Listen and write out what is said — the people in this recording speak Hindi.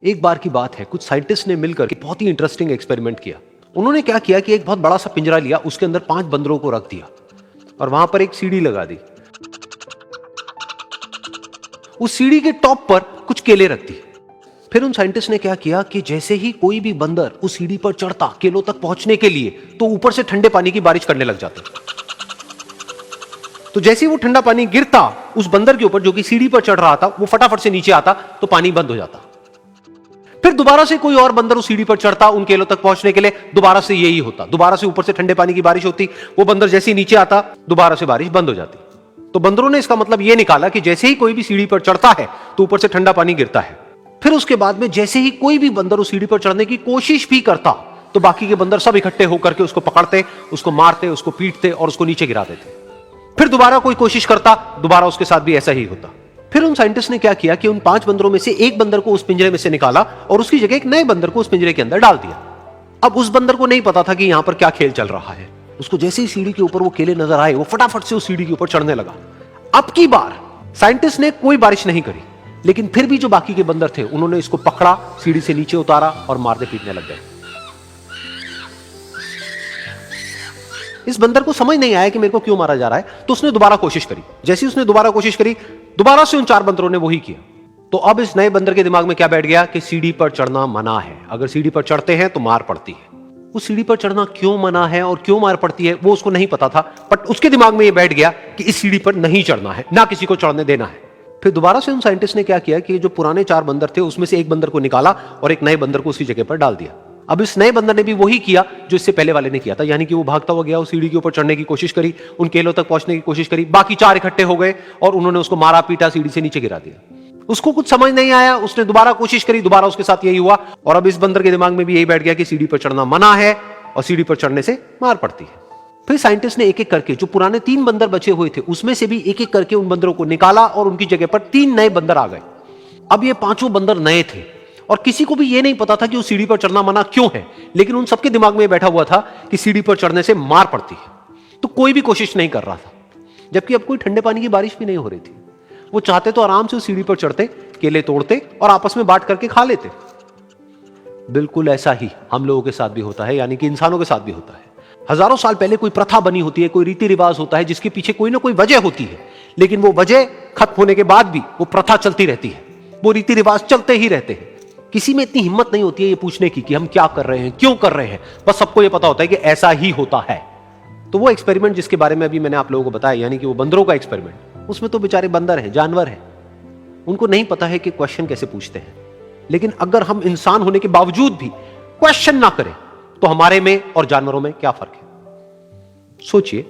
एक बार की बात है, कुछ साइंटिस्ट ने मिलकर एक बहुत ही इंटरेस्टिंग एक्सपेरिमेंट किया। उन्होंने क्या किया कि एक बहुत बड़ा सा पिंजरा लिया, उसके अंदर 5 बंदरों को रख दिया और वहां पर एक सीढ़ी लगा दी। उस सीढ़ी के टॉप पर कुछ केले रख दी। फिर उन साइंटिस्ट ने क्या किया कि जैसे ही कोई भी बंदर उस सीढ़ी पर चढ़ता केलों तक पहुंचने के लिए, तो ऊपर से ठंडे पानी की बारिश करने लग जाते। तो जैसे ही वो ठंडा पानी गिरता उस बंदर के ऊपर जो कि सीढ़ी पर चढ़ रहा था, वो फटाफट से नीचे आता तो पानी बंद हो जाता। फिर दोबारा से कोई और बंदर उस सीढ़ी पर चढ़ता उन केलों तक पहुंचने के लिए, दोबारा से यही होता। दोबारा से ऊपर से ठंडे पानी की बारिश होती, वो बंदर जैसे ही नीचे आता दोबारा से बारिश बंद हो जाती। तो बंदरों ने इसका मतलब यह निकाला कि जैसे ही कोई भी सीढ़ी पर चढ़ता है तो ऊपर से ठंडा पानी गिरता है। फिर उसके बाद में जैसे ही कोई भी बंदर उस सीढ़ी पर चढ़ने की कोशिश भी करता तो बाकी के बंदर सब इकट्ठे होकर के उसको पकड़ते, उसको मारते, उसको पीटते और उसको नीचे गिरा देते। फिर दोबारा कोई कोशिश करता, दोबारा उसके साथ भी ऐसा ही होता। फिर उन साइंटिस्ट ने क्या किया कि उन 5 बंदरों में से एक बंदर को उस पिंजरे में से निकाला और उसकी जगह एक नए बंदर को उस पिंजरे के अंदर डाल दिया। अब उस बंदर को नहीं पता था कि यहां पर क्या खेल चल रहा है। उसको जैसे ही सीढ़ी के ऊपर वो केले नजर आए, वो फटाफट से उस सीढ़ी के ऊपर चढ़ने लगा। अब की बार साइंटिस्ट ने कोई बारिश नहीं करी, लेकिन फिर भी जो बाकी के बंदर थे उन्होंने इसको पकड़ा, सीढ़ी से नीचे उतारा और मारने पीटने लग गए। इस बंदर को समझ नहीं आया कि मेरे को क्यों मारा जा रहा है, तो उसने दोबारा कोशिश करी। जैसे ही उसने दोबारा कोशिश करी, दोबारा से उन 4 बंदरों ने वही किया। तो अब इस नए बंदर के दिमाग में क्या बैठ गया कि सीढ़ी पर चढ़ना मना है, अगर सीढ़ी पर चढ़ते हैं तो मार पड़ती है। उस सीढ़ी पर चढ़ना क्यों मना है और क्यों मार पड़ती है वो उसको नहीं पता था, बट उसके दिमाग में यह बैठ गया कि इस सीढ़ी पर नहीं चढ़ना है, ना किसी को चढ़ने देना है। फिर दोबारा से उन साइंटिस्ट ने क्या किया कि जो पुराने 4 बंदर थे उसमें से एक बंदर को निकाला और एक नए बंदर को उसी जगह पर डाल दिया। अब इस नए बंदर ने भी वही किया जो इससे पहले वाले ने किया था, यानी कि वो भागता हुआ गया, उस सीढ़ी के ऊपर चढ़ने की कोशिश करी, उन केलों तक पहुंचने की कोशिश करी। बाकी 4 इकट्ठे हो गए और उन्होंने उसको मारा पीटा, सीढ़ी से नीचे गिरा दिया। उसको कुछ समझ नहीं आया, उसने दोबारा कोशिश करी, दोबारा उसके साथ यही हुआ। और अब इस बंदर के दिमाग में भी यही बैठ गया कि सीढ़ी पर चढ़ना मना है और सीढ़ी पर चढ़ने से मार पड़ती है। फिर साइंटिस्ट ने एक एक करके जो पुराने 3 बंदर बचे हुए थे उसमें से भी एक एक करके उन बंदरों को निकाला और उनकी जगह पर 3 नए बंदर आ गए। अब ये 5 बंदर नए थे और किसी को भी ये नहीं पता था कि उस सीढ़ी पर चढ़ना मना क्यों है, लेकिन उन सबके दिमाग में बैठा हुआ था कि सीढ़ी पर चढ़ने से मार पड़ती है। तो कोई भी कोशिश नहीं कर रहा था, जबकि अब कोई ठंडे पानी की बारिश भी नहीं हो रही थी। वो चाहते तो आराम से उस सीढ़ी पर चढ़ते, केले तोड़ते और आपस में बांट करके खा लेते। बिल्कुल ऐसा ही हम लोगों के साथ भी होता है, यानी कि इंसानों के साथ भी होता है। हजारों साल पहले कोई प्रथा बनी होती है, कोई रीति रिवाज होता है जिसके पीछे कोई ना कोई वजह होती है, लेकिन वो वजह खत्म होने के बाद भी वो प्रथा चलती रहती है, वो रीति रिवाज चलते ही रहते हैं। किसी में इतनी हिम्मत नहीं होती है ये पूछने की कि हम क्या कर रहे हैं, क्यों कर रहे हैं। बस सबको ये पता होता है कि ऐसा ही होता है। तो वो एक्सपेरिमेंट जिसके बारे में अभी मैंने आप लोगों को बताया, यानी कि वो बंदरों का एक्सपेरिमेंट, उसमें तो बेचारे बंदर हैं, जानवर हैं, उनको नहीं पता है कि क्वेश्चन कैसे पूछते हैं। लेकिन अगर हम इंसान होने के बावजूद भी क्वेश्चन ना करें तो हमारे में और जानवरों में क्या फर्क है, सोचिए।